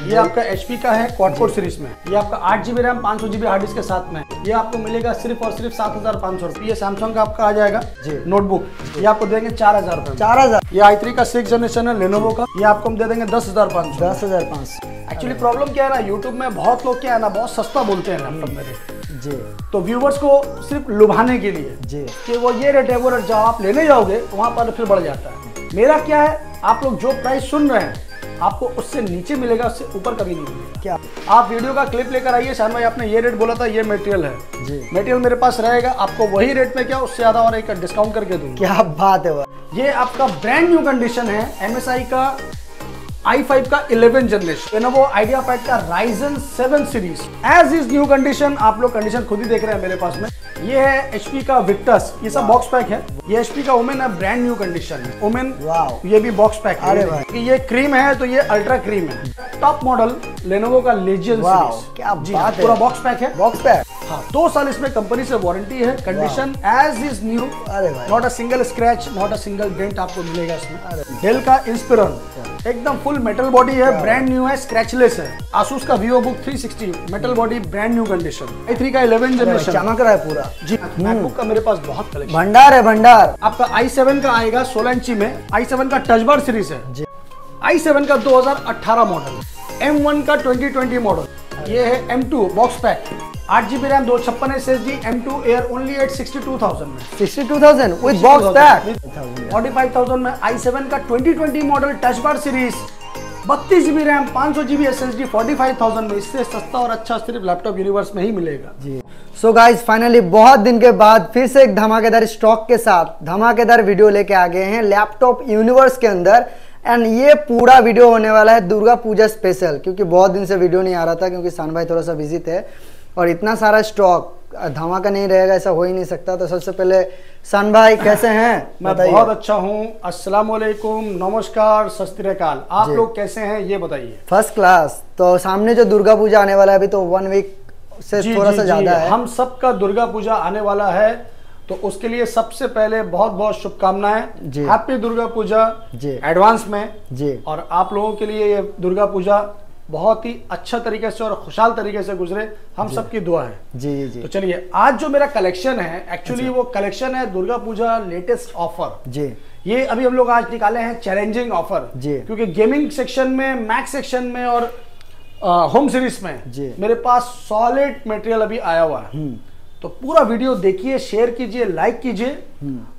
ये आपका HP का है क्वाड कोर सीरीज में। ये आपका 8GB RAM 500GB hard disk के साथ में। ये आपको मिलेगा सिर्फ और सिर्फ 7,500 रुपये। ये सैमसंग का आपका आ जाएगा नोटबुक, ये आपको देंगे 4,000 रुपये। 4,000। ये i3 का 6th जनरेशन है लेनोवो का, ये आपको हम दे देंगे 10,500। 10,500। एक्चुअली प्रॉब्लम क्या है ना, यूट्यूब में बहुत लोग क्या है ना, बहुत सस्ता बोलते हैं लैपटॉप मेरे जी, तो व्यूवर्स को सिर्फ लुभाने के लिए जी कि वो ये रेट है वो रेट, जब आप लेने जाओगे तो वहाँ पर फिर बढ़ जाता है। मेरा क्या है, आप लोग जो प्राइस सुन रहे हैं आपको उससे नीचे मिलेगा, उससे ऊपर कभी नहीं मिलेगा। क्या आप वीडियो का क्लिप लेकर आइए, शान भाई आपने ये रेट बोला था, ये मटेरियल है जी, मटेरियल मेरे पास रहेगा, आपको वही रेट में क्या उससे ज़्यादा और एक डिस्काउंट करके दूंगा। क्या बात है। ये आपका ब्रांड न्यू कंडीशन है MSI का i5 का 11 जनरेशन, लेनोवो आइडियापैड का Ryzen 7 series as is new condition. आप लोग कंडीशन खुद ही देख रहे हैं मेरे पास में। ये है HP का विक्टस, ये सब बॉक्स पैक है। ये HP का ओमेन है, ब्रांड न्यू कंडीशन है ओमेन, ये भी बॉक्स पैक है। अरे भाई, ये क्रीम है तो ये अल्ट्रा क्रीम है। टॉप मॉडल लेनोवो का लेजेंड सीरीज, क्या बात है, पूरा बॉक्स पैक है। बॉक्स पैक, हाँ 2 साल इसमें कंपनी से वारंटी है। कंडीशन एज इज न्यू, अरे भाई, not a single scratch, not a single dent आपको मिलेगा इसमें। डेल का इंस्पिरन एकदम फुल मेटल बॉडी है, ब्रांड न्यू है, स्क्रैचलेस है। Asus का VivoBook 360 metal body, brand new condition. i3 का 11 जनरेशन, चमक रहा है पूरा जी। मैकबुक का मेरे पास बहुत कलेक्शन, भंडार है भंडार। आपका i7 का आएगा 16 इंची में, i7 का टच बार सीरीज है जी। i7 का 2018 मॉडल, M1 का 2020 मॉडल। ये है M2 box pack, 8GB RAM 256 SSD, M2 Air only at 62,000 में। 62,000 विद बॉक्स पैक, 45,000 में। i7 का 2020 model touch bar series, 32GB RAM 500GB SSD, 45,000 में। इससे सस्ता और अच्छा सिर्फ लैपटॉप यूनिवर्स में ही मिलेगा जी। सो गाइज फाइनली बहुत दिन के बाद फिर से एक धमाकेदार स्टॉक के साथ धमाकेदार वीडियो लेके आ गए हैं लैपटॉप यूनिवर्स के अंदर। एंड ये पूरा वीडियो होने वाला है दुर्गा पूजा स्पेशल, क्योंकि बहुत दिन से वीडियो नहीं आ रहा था क्योंकि शान भाई थोड़ा सा बिजी थे और इतना सारा स्टॉक धमाका नहीं रहेगा ऐसा हो ही नहीं सकता। तो सबसे पहले शान भाई कैसे हैं? मैं बहुत अच्छा हूँ, अस्सलाम वालेकुम, नमस्कार, सत श्री अकाल। आप लोग कैसे हैं ये बताइए? First class. तो सामने जो दुर्गा पूजा आने वाला है अभी तो 1 वीक से थोड़ा सा ज्यादा है। हम सबका दुर्गा पूजा आने वाला है, तो उसके लिए सबसे पहले बहुत बहुत शुभकामनाएं, हैप्पी दुर्गा पूजा जी एडवांस में जी। और आप लोगों के लिए ये दुर्गा पूजा बहुत ही अच्छा तरीके से और खुशहाल तरीके से गुजरे, हम सबकी दुआ है जी जी जी। तो चलिए आज जो मेरा कलेक्शन है एक्चुअली वो कलेक्शन है दुर्गा पूजा लेटेस्ट ऑफर जी। ये अभी हम लोग आज निकाले हैं चैलेंजिंग ऑफर जी, क्योंकि गेमिंग सेक्शन में, मैक सेक्शन में और होम सीरीज में जी मेरे पास सॉलिड मटेरियल अभी आया हुआ है। तो पूरा वीडियो देखिए, शेयर कीजिए, लाइक कीजिए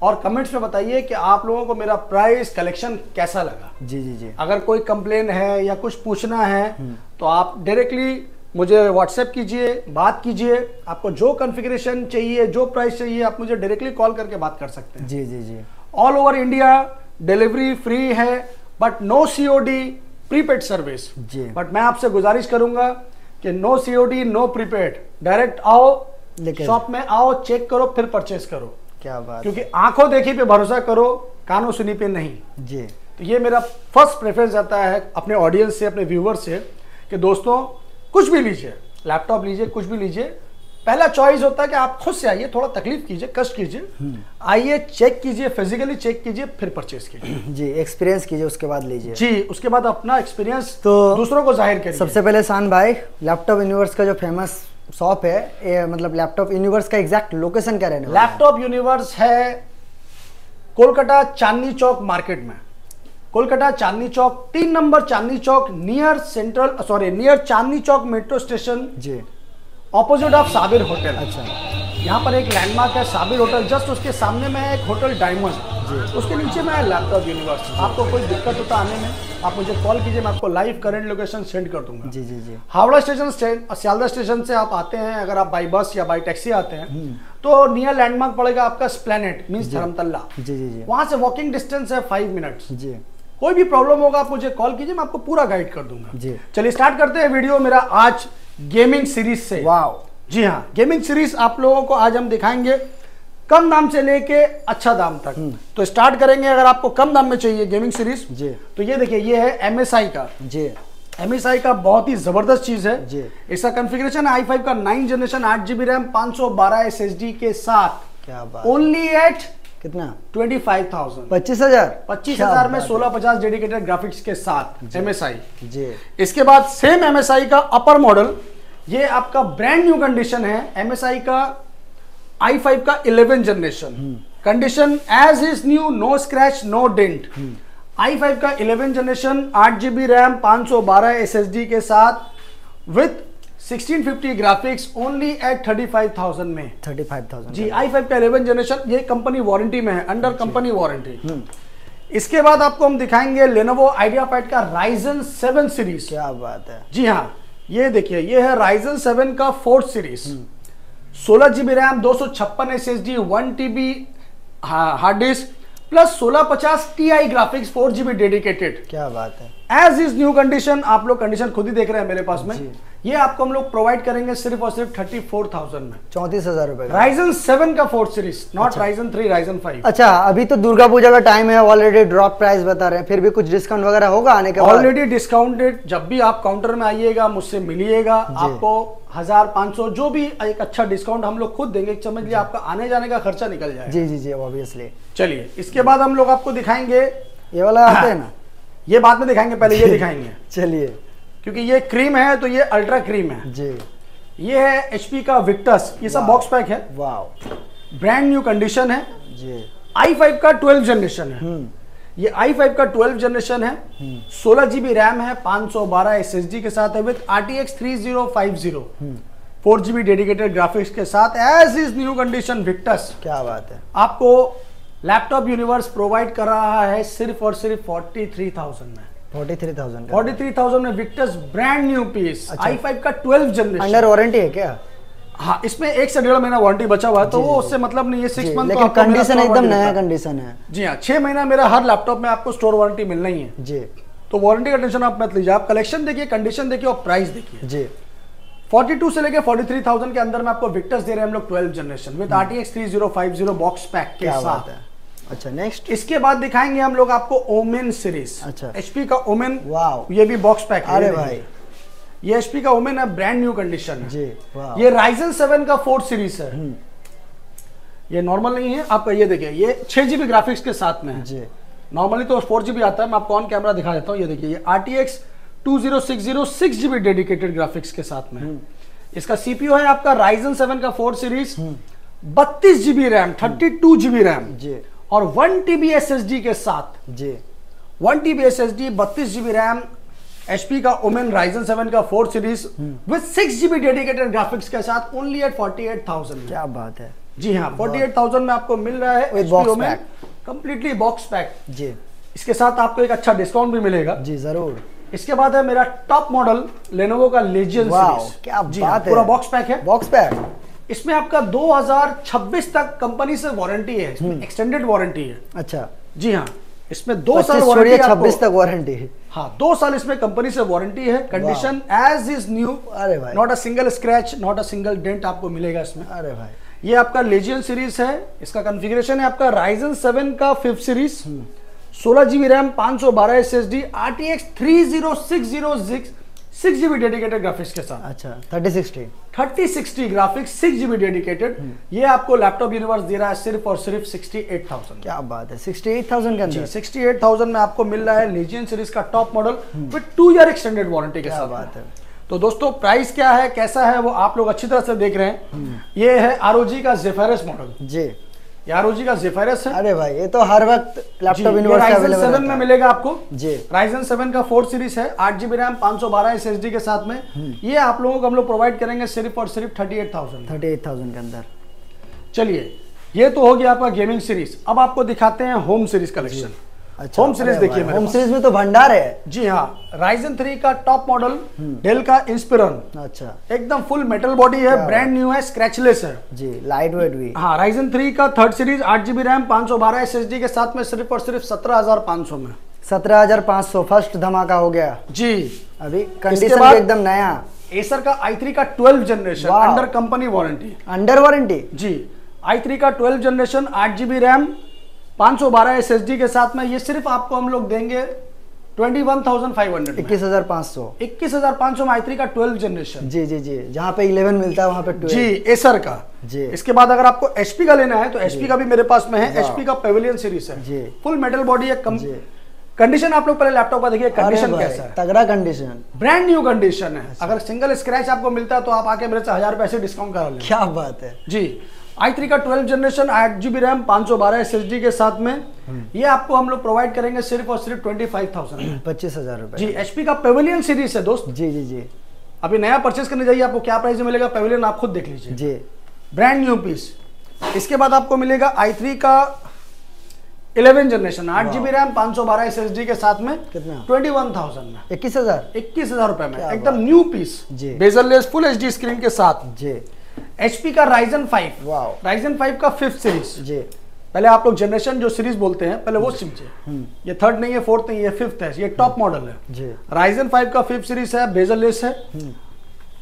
और कमेंट्स में बताइए कि आप लोगों को मेरा प्राइस कलेक्शन कैसा लगा जी जी जी। अगर कोई कंप्लेन है या कुछ पूछना है तो आप डायरेक्टली मुझे व्हाट्सएप कीजिए, बात कीजिए। आपको जो कॉन्फ़िगरेशन चाहिए, जो प्राइस चाहिए, आप मुझे डायरेक्टली कॉल करके बात कर सकते हैं जी जी जी। All over India delivery free है, but no COD prepaid service जी। बट मैं आपसे गुजारिश करूंगा कि no COD no prepaid, direct आओ, शॉप में आओ, चेक करो, फिर परचेस करो। क्या बात, क्योंकि आंखों देखी पे भरोसा करो, कानों सुनी पे नहीं जी। तो ये मेरा फर्स्ट प्रेफरेंस आता है अपने ऑडियंस से, अपने व्यूवर्स से कि दोस्तों कुछ भी लीजिए, लैपटॉप लीजिए, कुछ भी लीजिए, पहला चॉइस होता है कि आप खुद से आइए, थोड़ा तकलीफ कीजिए, कष्ट कीजिए, आइए, चेक कीजिए, फिजिकली चेक कीजिए, फिर परचेस कीजिए जी, एक्सपीरियंस कीजिए, उसके बाद लीजिए जी। उसके बाद अपना एक्सपीरियंस तो दूसरों को जाहिर करिए। सबसे पहले शान भाई, लैपटॉप यूनिवर्स का जो फेमस शॉप है, मतलब लैपटॉप यूनिवर्स का एग्जैक्ट लोकेशन क्या रहने वाला है? लैपटॉप यूनिवर्स है कोलकाता चांदनी चौक मार्केट में, Kolkata Chandni Chowk 3 number Chandni Chowk, near Chandni Chowk metro station जी, ऑपोजिट ऑफ साबिर होटल। अच्छा, यहाँ पर एक लैंडमार्क है साबिर होटल, जस्ट उसके सामने में एक होटल डायमंड जी, उसके नीचे में है लैपटॉप यूनिवर्स। आपको कोई दिक्कत होता आने में, आप मुझे कॉल कीजिए, मैं आपको लाइव करंट लोकेशन सेंड कर दूंगा जी जी जी। हावड़ा स्टेशन, सियालदा स्टेशन से आप आते हैं, अगर आप बाई बस या बाई टैक्सी आते हैं तो नियर लैंडमार्क पड़ेगा आपका स्प्लैनेट मींस धर्मतल्ला जी जी जी। वहां से वॉकिंग डिस्टेंस है 5 मिनट्स जी। कोई भी प्रॉब्लम होगा आप मुझे कॉल कीजिए, मैं आपको पूरा गाइड कर दूंगा जी। चलिए स्टार्ट करते हैं वीडियो मेरा आज गेमिंग सीरीज से। वाओ जी हाँ, गेमिंग सीरीज आप लोगों को आज हम दिखाएंगे कम दाम से लेके अच्छा दाम तक। तो स्टार्ट करेंगे, अगर आपको कम दाम में चाहिए गेमिंग सीरीज जी, तो ये देखिए, ये है MSI का जी। MSI का बहुत ही जबरदस्त चीज है जी। इसका कॉन्फ़िगरेशन है i5 का 9 जनरेशन, 8GB रैम, 512 SSD के साथ। क्या बात, ओनली एट कितना? 25,000। 25,000 में 1650 डेडिकेटेड ग्राफिक्स के साथ MSI जी। इसके बाद सेम MSI का अपर मॉडल, ये आपका ब्रांड न्यू कंडीशन है, MSI का i5 का 11 generation, condition as is new, no scratch no dent. i5 का 11 जनरेशन, 8GB रैम, 512 SSD के साथ विथ 1650 ग्राफिक्स, ओनली एट 35,000 में। 35,000 जी। i5 का 11 जनरेशन, ये कंपनी वारंटी में है, अंडर कंपनी वारंटी। इसके बाद आपको हम दिखाएंगे Lenovo IdeaPad का Ryzen 7 सीरीज। क्या बात है। जी हाँ, ये देखिए, ये है Ryzen 7 का 4th series, 16GB RAM, 256 SSD, 1TB hard disk plus 1650 Ti graphics, 4GB dedicated. क्या बात है। एज इज न्यू कंडीशन, आप लोग कंडीशन खुद ही देख रहे हैं मेरे पास में। ये आपको हम लोग प्रोवाइड करेंगे सिर्फ और सिर्फ 34,000 में, 34,000 रुपए का। Ryzen 7 का 4th series, not Ryzen 3, Ryzen 5। अच्छा, अभी तो दुर्गा पूजा का टाइम है, ऑलरेडी ड्रॉप प्राइस बता रहे हैं, फिर भी कुछ डिस्काउंट वगैरह होगा आने के बाद? ऑलरेडी डिस्काउंटेड, जब भी आप काउंटर में आइएगा मुझसे मिलिएगा, आपको 1500 जो भी एक अच्छा डिस्काउंट हम लोग खुद देंगे, समझ लिए आपका आने जाने का खर्चा निकल जाएगा। जी जी जी, ऑब्वियसली। चलिए, इसके बाद हम लोग आपको दिखाएंगे, ये वाला आते हैं ना, ये बाद में दिखाएंगे, पहले ये दिखाएंगे। चलिए, क्योंकि ये क्रीम है तो ये अल्ट्रा क्रीम है जी। ये है HP का विक्टस, ये सब बॉक्स पैक है, वाह, ब्रांड न्यू कंडीशन है जी। i5 का 12 जनरेशन है, ये i5 का 12 जनरेशन है, 16GB रैम है, 512 SSD के साथ है with RTX 3050, 4GB dedicated graphics के साथ, as is new condition Victus. क्या बात है। आपको लैपटॉप यूनिवर्स प्रोवाइड कर रहा है सिर्फ और सिर्फ 43,000 में। 43,000 में Victus brand new piece, i5 का 12 जनरेशन। अंडर वारंटी है क्या? हाँ, इसमें 1 से 1.5 महीना वारंटी बचा हुआ है, तो वो उससे मतलब नहीं है, 6 मंथ। लेकिन कंडीशन एकदम नया कंडीशन है। जी हाँ, 6 महीना मेरा हर लैपटॉप में आपको स्टोर वारंटी मिलना ही है जी। तो वारंटी का टेंशन आप मत लीजिए, आप कलेक्शन देखिए, कंडीशन देखिए और प्राइस देखिए जी। 42 से लेके 43,000 के अंदर में आपको विक्टस दे रहे हैं हम लोग 12 generation with RTX 3050 box pack के साथ। अच्छा, नेक्स्ट इसके बाद दिखाएंगे हम लोग आपको ओमेन सीरीज। अच्छा, HP का ओमेन, वाह, ये भी बॉक्स पैक है। अरे भाई, ये HP का ओमेन है, ब्रांड न्यू कंडीशन है जी। वाह, ये Ryzen 7 का 4th सीरीज है, ये नॉर्मल नहीं है आपका। ये देखिए, ये 6GB ग्राफिक्स के साथ में है जी। नॉर्मली तो 4GB आता है, मैं आपको ऑन कैमरा दिखा देता हूँ। ये देखिए, ये RTX 2060 6GB डेडिकेटेड ग्राफिक्स के साथ में। इसका CPU है आपका Ryzen 7 का 4th series, 32GB RAM, 32GB RAM जी, और 1TB SSD के साथ जी। 1TB SSD, 32GB RAM, HP का ओमेन Ryzen 7 का 4th series with 6GB dedicated graphics के साथ, ओनली एट 48,000। क्या बात है। जी हाँ, 48,000 में आपको मिल रहा है HP Omen completely box pack जी। इसके साथ आपको एक अच्छा डिस्काउंट भी मिलेगा जी, जरूर। इसके बाद है मेरा टॉप मॉडल Lenovo का Legion सीरीज। क्या बात है, पूरा बॉक्स पैक है। बॉक्स पैक, इसमें आपका 2026 तक कंपनी से वारंटी है, इसमें एक्सटेंडेड वारंटी है। अच्छा, जी हाँ, इसमें 2 साल वारंटी, 26 तक वारंटी है। हाँ, 2 साल इसमें कंपनी से वारंटी है, कंडीशन एज इज न्यू। अरे भाई, not a single scratch, not a single dent आपको मिलेगा इसमें। अरे भाई, ये आपका Legion सीरीज है। इसका कॉन्फ़िगरेशन है आपका Ryzen 7 का 5th series, 16GB RAM, 512 SSD, RTX 3060 6GB dedicated graphics के साथ। अच्छा, 3060 ग्राफिक्स, 6GB डेडिकेटेड। ये आपको लैपटॉप यूनिवर्स दे रहा है सिर्फ और सिर्फ 68,000। क्या बात है, 68,000 के अंदर। 68,000 में आपको मिल रहा है Legion सीरीज का top model with 2 year extended warranty के साथ। बात है। तो दोस्तों, प्राइस क्या है, कैसा है, वो आप लोग अच्छी तरह से देख रहे हैं। ये है ROG का Zephyrus मॉडल जी। ये ROG का Zephyrus है। अरे भाई, ये तो हर वक्त लैपटॉप यूनिवर्स में अवेलेबल है। Ryzen 7 में मिलेगा आपको जी। Ryzen 7 का 4th सीरीज है, 8GB रैम, 512 SSD के साथ में। ये आप लोगों को हम लोग प्रोवाइड करेंगे सिर्फ और सिर्फ 38,000 के अंदर। चलिए, ये तो हो गया आपका गेमिंग सीरीज। अब आपको दिखाते हैं होम सीरीज कलेक्शन। अच्छा, होम सीरीज देखिए, होम सीरीज में तो भंडार है। जी हाँ, Ryzen 3 का टॉप मॉडल डेल का Inspiron। अच्छा, एकदम फुल मेटल बॉडी है, ब्रांड न्यू है, स्क्रैचलेस है जी, लाइट वेट भी। हाँ, Ryzen 3 का 3rd series, 8GB RAM, 512 SSD के साथ में सिर्फ और सिर्फ 17,500 में। 17,500 फर्स्ट धमाका हो गया जी। अभी कंडीशन एकदम नया। Acer का i3 का 12 generation, under company warranty. Under warranty जी। i3 का 12 जनरेशन, 8GB रैम, 512 SSD के साथ में। ये सिर्फ आपको हम लोग देंगे 21,500, 21,500, 21,500 में i3 का 12 जनरेशन। जी जी जी, जहाँ पे 11 मिलता है वहाँ पे 12 जी, एसर का जी। इसके बाद अगर आपको एचपी का लेना है तो एचपी का भी मेरे पास में है, एचपी का पेविलियन सीरीज है जी, फुल मेटल बॉडी है। कंडीशन आप लोग पहले लैपटॉप का देखिए, कंडीशन कैसा है, तगड़ा कंडीशन, ब्रांड न्यू कंडीशन है। अगर सिंगल स्क्रैच आपको मिलता है तो आप आके मेरे से 1000 पैसे डिस्काउंट करा लें। क्या बात है जी। i3 का 12 जनरेशन 8GB रैम 512 SSD के साथ में ये आपको हम लोग प्रोवाइड करेंगे सिर्फ और सिर्फ 25,000, 25,000 रुपए जी। एचपी का पेविलियन सीरीज है दोस्त। जी जी जी। अभी नया परचेस करने जाइए, आपको क्या प्राइस में मिलेगा पेविलियन आप खुद देख लीजिए जी, ब्रांड न्यू पीस। इसके बाद आपको मिलेगा i3 का 11 जनरेशन 8GB रैम 512 SSD के साथ में कितना 21,000 में 21,000 रुपए में एकदम new piece bezelless full HD screen के साथ जी। HP का Ryzen 5, Ryzen 5 का 5th सीरीज जी। पहले आप लोग जनरेशन जो सीरीज बोलते हैं पहले वो समझिए, ये 3rd नहीं है 4th नहीं है 5th है, ये टॉप मॉडल है जी। Ryzen 5 का 5th सीरीज है, बेजललेस है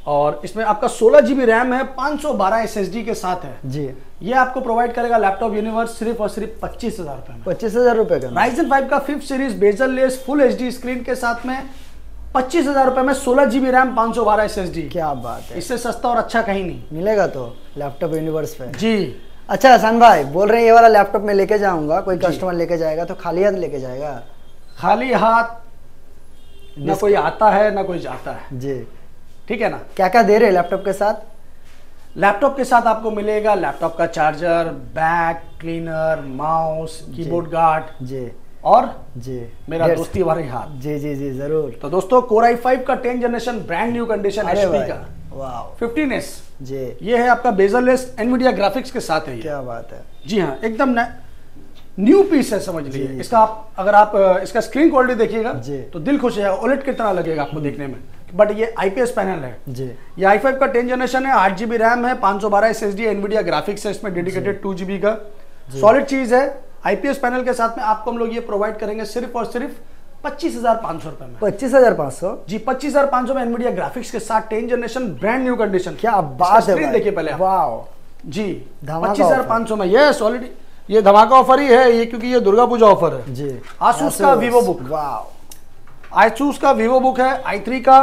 और इसमें आपका 16GB रैम है 512 SSD के साथ है जी। ये आपको प्रोवाइड करेगा लैपटॉप यूनिवर्स सिर्फ और सिर्फ 25,000 रुपए में। 25,000 रुपए का Ryzen 5 का 5th series bezel-less full HD screen के साथ में 25,000 रुपए में 16GB रैम 512 SSD। क्या बात है, इससे सस्ता और अच्छा कहीं नहीं मिलेगा तो लैपटॉप यूनिवर्स पे जी। अच्छा हसन भाई बोल रहे हैं ये वाला लैपटॉप में लेके जाऊंगा, कोई कस्टमर लेके जाएगा तो खाली हाथ लेके जाएगा? खाली हाथ ना कोई आता है ना कोई जाता है जी, ठीक है ना। क्या क्या दे रहे हैं लैपटॉप के साथ? लैपटॉप के साथ आपको मिलेगा लैपटॉप का charger, back cleaner, mouse, keyboard guard जी और जी मेरा दोस्ती वाले हाथ जी जी जी जरूर। तो दोस्तों Core i5 का 10 generation brand new condition HP का वाओ 15S जी, ये है आपका बेजललेस एनवीडिया ग्राफिक्स के साथ है ये। क्या बात है जी हाँ, एकदम न्यू पीस है समझ लीजिए। इसका आप अगर आप इसका स्क्रीन क्वालिटी देखिएगा तो दिल खुश है, OLED की तरह लगेगा आपको देखने में, बट ये IPS पैनल है जी। ये i5 का 10 जनरेशन है, 8GB रैम है, 512 SSD एनवीडिया ग्राफिक्स है, इसमें डेडिकेटेड 2GB का सॉलिड चीज है। IPS पैनल के साथ में आपको हम लोग ये प्रोवाइड करेंगे सिर्फ और सिर्फ 25,500 रुपए में। 25,500 जी, 25,500 में एनवीडिया ग्राफिक्स के साथ 10 जनरेशन ब्रांड न्यू कंडीशन। क्या बात है, देखिए पहले वाओ जी। 25,500 में ये सॉलिड, ये धमाका ऑफर ही है ये, क्योंकि ये दुर्गा पूजा ऑफर है जी। Asus का Vivo बुक, वाओ Asus का Vivo बुक है i3 का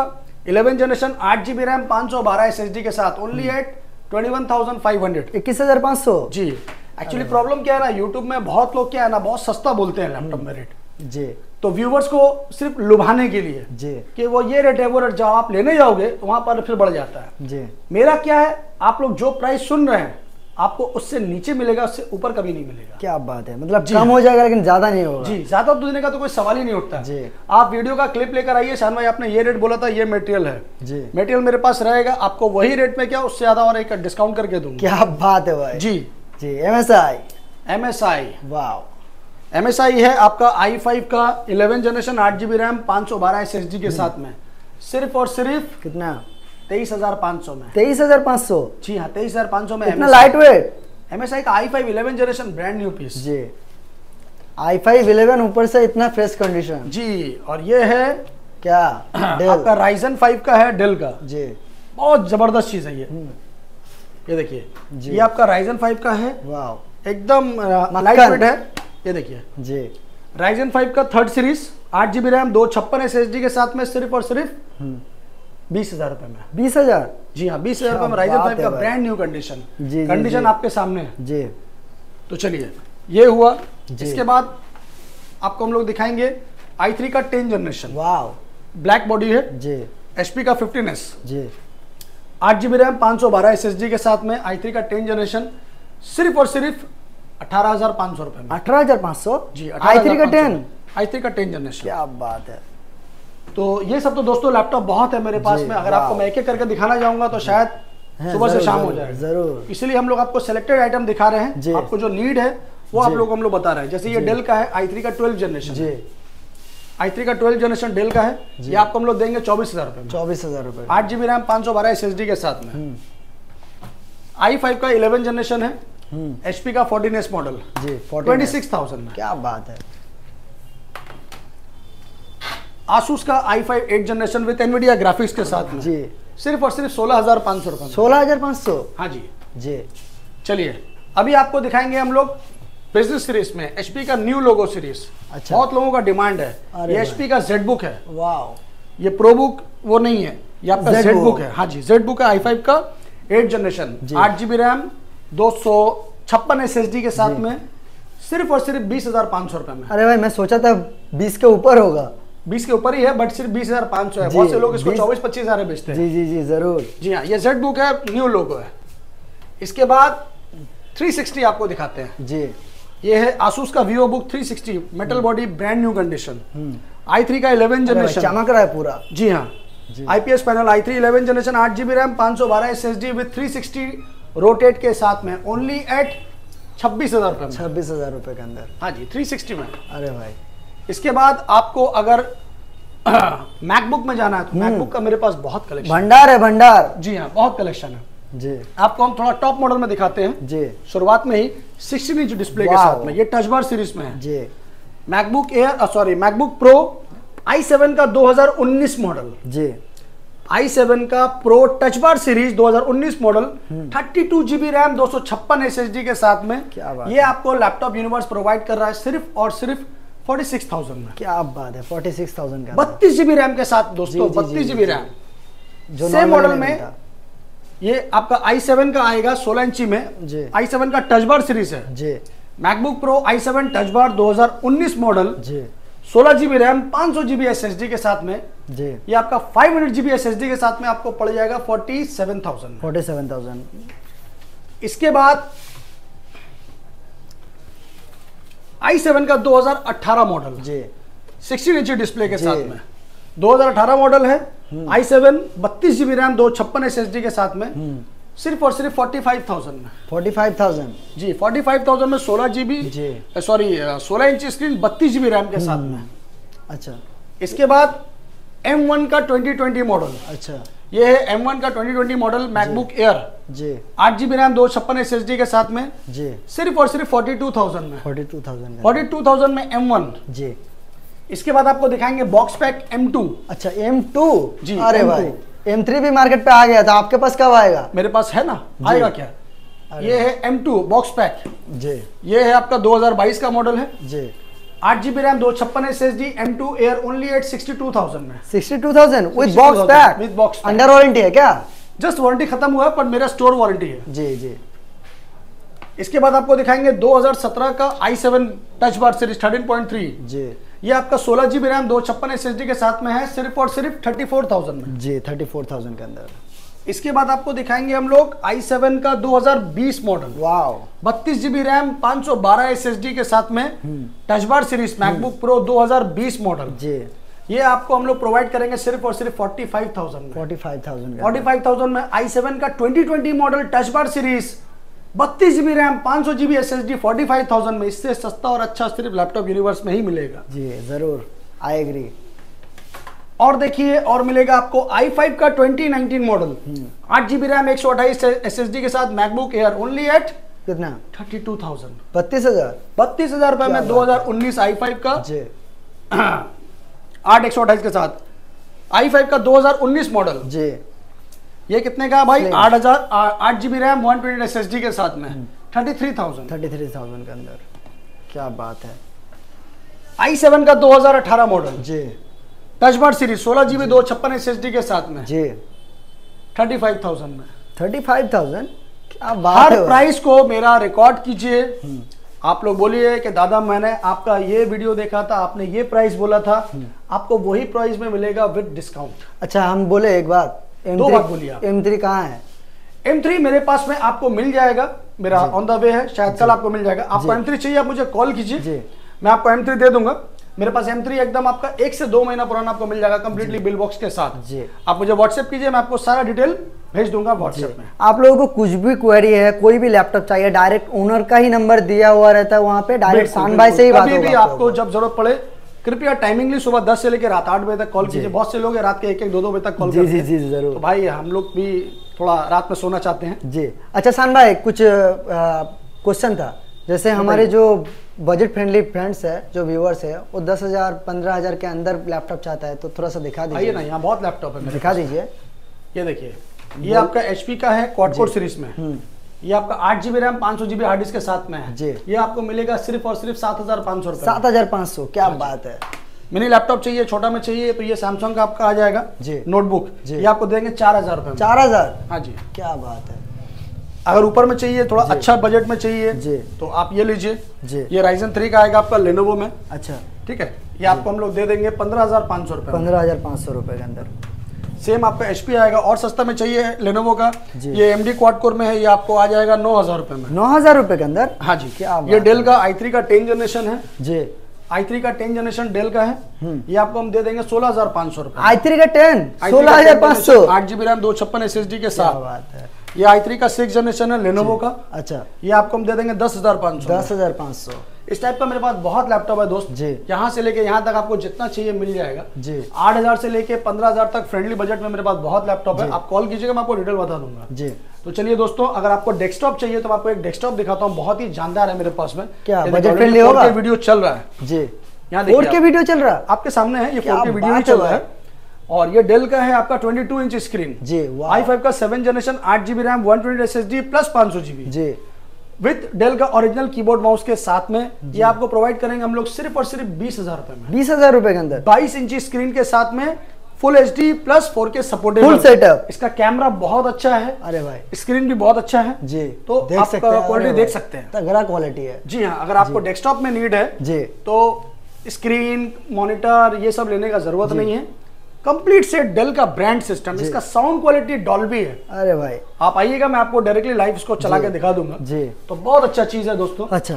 11 जनरेशन 8GB रैम 512 SSD के साथ ओनली एट 21,500, 21,500 जी। एक्चुअली प्रॉब्लम क्या है ना, यूट्यूब में बहुत लोग क्या है ना बहुत सस्ता बोलते हैं लैपटॉप में रेट जी, तो व्यूवर्स को सिर्फ लुभाने के लिए जी कि वो ये रेट है वो रेट, जब आप लेने जाओगे तो वहां पर फिर बढ़ जाता है जी। मेरा क्या है, आप लोग जो प्राइस सुन रहे हैं आपको उससे नीचे मिलेगा, उससे ऊपर कभी नहीं मिलेगा। क्या बात है, मतलब कम हो जाएगा लेकिन ज्यादा नहीं होगा जी। ज्यादा देने का तो कोई सवाल ही नहीं उठता जी। आप वीडियो का क्लिप लेकर आइए, शान भाई आपने ये रेट बोला था, ये मटेरियल है जी, मटेरियल मेरे पास रहेगा, आपको वही रेट में क्या उससे ज्यादा और एक डिस्काउंट करके दूंगा। क्या बात है भाई जी जी। MSI वाओ, MSI है आपका i5 का 11 जनरेशन 8GB रैम 512 SSD के साथ में सिर्फ और सिर्फ कितना 23,500 में। 23,500 जी हाँ, 23,500 में। इतना लाइट वेट MSI का i5 11 generation brand new piece जी। i5 11 ऊपर से इतना फ्रेश कंडीशन जी। और ये है क्या आपका Ryzen 5 का है, डेल का जी, बहुत जबरदस्त चीज है ये देखिए, ये आपका Ryzen 5 का है, वाओ एकदम लाइट वेट है। ये देखिए जी, Ryzen 5 का 3rd series 8GB RAM 256 SSD के साथ में सिर्फ और सिर्फ 20,000 रुपए में। 20,000 जी हाँ, 20,000 रुपए में Ryzen 5 का ब्रांड न्यू कंडीशन जी, कंडीशन जी, आपके सामने है जी। तो चलिए ये हुआ, इसके बाद आपको हम लोग दिखाएंगे i3 का 10 जनरेशन, वाओ ब्लैक बॉडी है जी, HP का 15S जी, 8GB रैम 512 SSD के साथ में i3 का 10 जनरेशन सिर्फ और सिर्फ 18,500 रुपए में। 18,500 जी, i3 का 10 जनरेशन। क्या बात है। तो ये सब तो दोस्तों लैपटॉप बहुत है मेरे पास में, अगर आपको मैं एक एक करके दिखाना चाहूंगा तो शायद सुबह से शाम हो जाए जरूर, इसलिए हम लोग आपको सिलेक्टेड आइटम दिखा रहे हैं, आपको जो नीड है वो आप लोग हम लोग बता रहे हैं। जैसे ये डेल का है i3 का 12 जनरेशन जी, i3 का 12 जनरेशन डेल का है, ये आपको हम लोग देंगे 24,000 रुपए। 24,000 रुपए, 8GB रैम 512 SSD के साथ में। i5 का 11 जनरेशन है, HP का 14S मॉडल जी, 26,000 में। क्या बात है। Asus का i5 8 generation with Nvidia graphics के साथ में जी, सिर्फ और सिर्फ 16,500 रुपए। 16,500 हाँ जी जी। चलिए अभी आपको दिखाएंगे हम लोग बिजनेस सीरीज में एचपी का न्यू लोगो सीरीज। अच्छा। बहुत लोगों का डिमांड है। ये एचपी का जेड बुक है। वाओ, ये प्रो बुक वो नहीं है, ये आपका जेड बुक है। हाँ जी, जेड बुक है i5 का 8 जनरेशन, 8GB रैम, 256 SSD के साथ में, सिर्फ और सिर्फ 20,500 रुपए में। अरे भाई मैं सोचा था 20 के ऊपर होगा। 20 के ऊपर ही है, बट सिर्फ 20,500 है। बहुत से लोग इसको 24-25 हजार में बेचते हैं। जी जी जी जरूर। जी हाँ, ये जेड बुक है, न्यू लोगो है। इसके बाद 360 आपको दिखाते हैं जी। ये है आसूस का Vivo book 360, metal body, brand new condition, i3 का 11 जनरेशन, चमक रहा है पूरा। जी हाँ, IPS panel, i3 11 generation, 8GB RAM, 512 SSD with 360 rotate के साथ में, ओनली एट 26,000 रुपए में। 26,000 रुपए के अंदर। हाँ जी, 360 में। अरे भाई, इसके बाद आपको अगर मैकबुक में जाना है तो मैकबुक का मेरे पास बहुत कलेक्शन, भंडार है भंडार। जी हाँ, बहुत कलेक्शन है जी। आपको हम थोड़ा टॉप मॉडल में दिखाते हैं जी। शुरुआत में ही 16 इंच डिस्प्ले के साथ में, ये टच बार सीरीज में है जी। MacBook Air, sorry MacBook Pro i7 का 2019 मॉडल जी। i7 का Pro touch bar series 2019 model, 32GB RAM, 256 SSD के साथ में। क्या बात ये आपको लैपटॉप यूनिवर्स प्रोवाइड कर रहा है सिर्फ और सिर्फ 46,000 में। क्या बात है, 46,000 का 32GB रैम के साथ दोस्तों, 32GB रैम। सेम मॉडल में ये आपका i7 का आएगा 16 इंची में जी। i7 का टच बार सीरीज है जी। MacBook Pro i7 touch bar 2019 model जी। 16GB रैम, 500GB SSD के साथ में जी। ये आपका 500GB SSD के साथ में आपको पड़ जाएगा 47,000। 47,000। इसके बाद i7 का 2018 मॉडल जी। 16 इंची डिस्प्ले के साथ में 2018 मॉडल है i7, 32GB रैम, 256 SSD के साथ में, सिर्फ और सिर्फ 45,000 में। 45,000 जी, 45,000 में 16GB, सॉरी 16 इंची स्क्रीन, 32GB रैम के साथ में। अच्छा। इसके बाद M1 का 2020 मॉडल। अच्छा। ये है M1 का 2020 मॉडल मैकबुक एयर जी। 8GB रैम, 256 SSD के साथ में, जी। सिर्फ और सिर्फ 42,000 में। 42,000 में M1 जी। इसके बाद आपको दिखाएंगे बॉक्स पैक M2। अच्छा, M2 जी। अरे भाई, M3 भी मार्केट पे आ गया था, आपके पास कब आएगा? मेरे पास है ना, आएगा क्या? ये है M2 बॉक्स पैक जी। ये है आपका 2022 का मॉडल है जी। 8GB RAM, 256 SSD, M2 Air, only at 62,000 में। 62,000 with box pack? With box pack. Under warranty है क्या? जस्ट वारंटी खत्म हुआ है, पर मेरा स्टोर वारंटी है। जी जी। इसके बाद आपको दिखाएंगे 2017 का i7 टच बार सीरीज 13.3 जी। ये आपका 16GB रैम, 256 SSD के साथ में है, सिर्फ और सिर्फ 34,000 में। जी, 34,000 के अंदर। इसके बाद आपको दिखाएंगे हम लोग i7 का 2020 model, wow, 32GB RAM, 512 SSD के साथ में, touch bar series MacBook Pro 2020 model जी। ये आपको हम लोग प्रोवाइड करेंगे सिर्फ और सिर्फ 45,000 में। 45,000 में i7 का 2020 model touch bar series, 32GB RAM, 500GB SSD, 45,000 में। इससे सस्ता और अच्छा सिर्फ लैपटॉप यूनिवर्स में ही मिलेगा। जी जरूर, आई एग्री। और देखिए, और मिलेगा आपको i5 का 2019 मॉडल, 8GB रैम, 128 SSD के साथ मैकबुक एयर, ओनली एट कितना? 32,000। 32,000 रुपए में 2019 i5 का जी। 8 128 के साथ i5 का 2019 मॉडल जी। ये कितने का भाई? 8GB रैम, 128 SSD के साथ में 33,000 के अंदर। क्या बात है। i7 का 2018 मॉडल जी, touch bar series, 16GB 256 SSD के साथ में जी, 35,000 में। 35,000? क्या बात है। हर प्राइस को मेरा रिकॉर्ड कीजिए। आप लोग बोलिए कि दादा मैंने आपका ये वीडियो देखा था, आपने ये प्राइस बोला था, आपको वही प्राइस में मिलेगा विद डिस्काउंट। अच्छा, हम बोले एक बात, दो बात बोलिए। M3 कहाँ है? M3 मेरे पास में आपको मिल जाएगा, मेरा ऑन द वे है, शायद कल आपको मिल जाएगा। आपको M3 चाहिए, आप मुझे कॉल कीजिए, मैं आपको M3 दे दूंगा। मेरे पास M3 एकदम आपका 1 से 2 महीना पुराना आपको मिल जाएगा, कंप्लीटली बिल बॉक्स के साथ जी। आप मुझे व्हाट्सएप कीजिए, मैं आपको सारा डिटेल भेज दूंगा व्हाट्सएप में। आप लोगों को कुछ भी क्वेरी है, कोई भी लैपटॉप चाहिए, डायरेक्ट ओनर का ही नंबर दिया हुआ रहता है वहाँ पे, डायरेक्ट शान भाई से ही बात होगी। आपको जब जरूरत पड़े कृपया टाइमिंगली सुबह 10 से लेकर रात 8 बजे तक कॉल कीजिए। बहुत से लोग रात के 1-1 2-2 बजे तक कॉल करते हैं। जी जी जरूर। तो भाई हम लोग भी थोड़ा रात में सोना चाहते हैं जी। अच्छा शान भाई, कुछ क्वेश्चन था, जैसे हमारे जो बजट फ्रेंडली फ्रेंड्स है, जो व्यूअर्स है, वो 10,000 15,000 के अंदर लैपटॉप चाहता है, तो थोड़ा सा दिखा दीजिए। आइए ना, यहाँ बहुत लैपटॉप है, दिखा दीजिए। ये देखिए, ये आपका HP का है, क्वाड कोर सीरीज में ये आपका 8 GB RAM 500 GB hard disk के साथ में है जी। ये आपको मिलेगा सिर्फ और सिर्फ 7,500 रुपए। 7,500, क्या बात है। मिनी लैपटॉप चाहिए, छोटा में चाहिए तो ये सैमसंग का आपका आ जाएगा जी। नोटबुक ये आपको देंगे 4,000 रुपए। 4,000? हाँ जी, क्या बात है। अगर ऊपर में चाहिए, थोड़ा अच्छा बजट में चाहिए जी, तो आप ये लीजिए जी। ये Ryzen 3 का आएगा आपका लेनोवो में। अच्छा, ठीक है, ये आपको हम लोग दे देंगे 15,500 रुपए। 15,500 रुपए के अंदर। सेम आपका HP आएगा और सस्ता में चाहिए लेनोवो का, ये AMD क्वाड कोर में है, ये आपको आ जाएगा 9,000 रुपए में। 9,000 रुपए के अंदर? हाँ जी। क्या ये डेल का i3 का 10 जनरेशन है जी। i3 का 10 जनरेशन डेल का है, ये आपको हम दे देंगे 16,500 रुपए। i3 का 10 16,500, 8 GB रैम 256 SSD के साथ। बात है। ये i3 का 6 जनरेशन है लेनोवो का। अच्छा, ये आपको हम दे देंगे 10,500। 10,500। इस टाइप का मेरे पास बहुत लैपटॉप है दोस्त जी। यहाँ से लेके यहाँ तक आपको जितना चाहिए मिल जाएगा जी। 8,000 से लेके 15,000 तक फ्रेंडली बजट में मेरे पास बहुत लैपटॉप है। आप कॉल कीजिएगा, मैं आपको डिटेल बता दूंगा जी। तो चलिए दोस्तों, अगर आपको डेस्कटॉप चाहिए तो मैं आपको एक डेस्कटॉप दिखाता हूँ, बहुत ही जानदार है मेरे पास में। क्या बजट फ्रेंडली होगा? वीडियो चल रहा है जी, यहाँ 4K वीडियो चल रहा है आपके सामने है, ये 4K वीडियो ही चल रहा है। और ये डेल का है आपका 22 इंच स्क्रीन जी। i5 का 7 generation 8 GB RAM 120 SSD plus 500 GB जी, विद डेल का ओरिजिनल कीबोर्ड माउस के साथ में। ये आपको प्रोवाइड करेंगे हम लोग सिर्फ और सिर्फ 20,000 रुपए में। 20,000 रुपए के अंदर 22 इंची स्क्रीन के साथ में full HD plus 4K supportable full setup. इसका कैमरा बहुत अच्छा है, अरे भाई स्क्रीन भी बहुत अच्छा है जी। तो आप क्वालिटी देख सकते हैं, तगड़ा क्वालिटी है जी। हाँ, अगर आपको डेस्कटॉप में नीड है जी तो स्क्रीन मॉनिटर ये सब लेने का जरूरत नहीं है। कंप्लीट सेट डेल का ब्रांड सिस्टम, इसका साउंड क्वालिटी डॉल्बी है। अरे भाई आप आइएगा, मैं आपको डायरेक्टली लाइव इसको चला के दिखा दूंगा जी। तो बहुत अच्छा चीज है दोस्तों। अच्छा,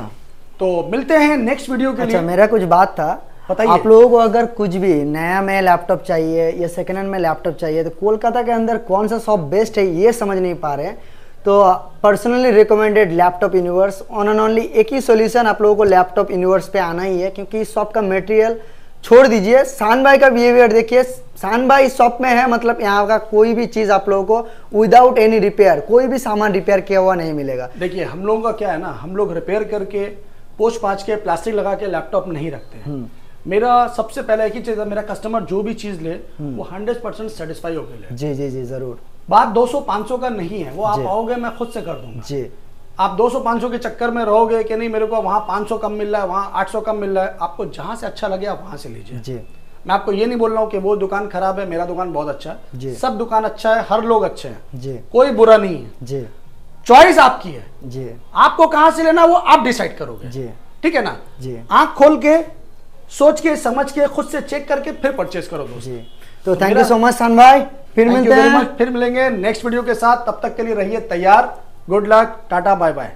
तो मिलते हैं नेक्स्ट वीडियो के लिए। अच्छा, मेरा कुछ बात था, आप लोगों को अगर कुछ भी नया में लैपटॉप चाहिए या सेकेंड हैंड में लैपटॉप चाहिए तो कोलकाता के अंदर कौन सा शॉप बेस्ट है ये समझ नहीं पा रहे हैं, तो personally recommended laptop universe. On and only एक ही सॉल्यूशन आप लोगों को लैपटॉप यूनिवर्स पे आना ही है, क्योंकि इस शॉप का मटेरियल छोड़ दीजिए, शान भाई का बिहेवियर देखिए। शान भाई इस शॉप में है, मतलब यहाँ का कोई भी चीज आप लोगों को विदाउट एनी रिपेयर, कोई भी सामान रिपेयर किया हुआ नहीं मिलेगा। देखिए हम लोगों का क्या है ना, हम लोग रिपेयर करके पोस्ट पाँच के प्लास्टिक लगा के लैपटॉप नहीं रखते हैं। मेरा सबसे पहले एक ही चीज है, मेरा कस्टमर जो भी चीज ले वो 100% सेटिस्फाई होकर ले। जी जी जी जरूर। बात 200-500 का नहीं है, वो आप आओगे मैं खुद से कर दूंगा जी। आप 200-500 के चक्कर में रहोगे कि नहीं मेरे को वहाँ 500 कम मिल रहा है, वहाँ 800 कम मिल रहा है, आपको जहाँ से अच्छा लगे आप वहाँ से लीजिए जी। मैं आपको ये नहीं बोल रहा हूँ कि वो दुकान खराब है, मेरा दुकान बहुत अच्छा है जी। सब दुकान अच्छा है, हर लोग अच्छे हैं जी, कोई बुरा नहीं है जी। चॉइस आपकी है जी, आपको कहाँ से लेना वो आप डिसाइड करोगे जी, ठीक है ना जी। आंख खोल के सोच के समझ के खुद से चेक करके फिर परचेज करो दोस्तों जी। तो थैंक यू सो मच शान भाई, फिर मिलते हैं, फिर मिलेंगे नेक्स्ट वीडियो के साथ। तब तक के लिए रहिए तैयार। Good luck, tata, bye bye.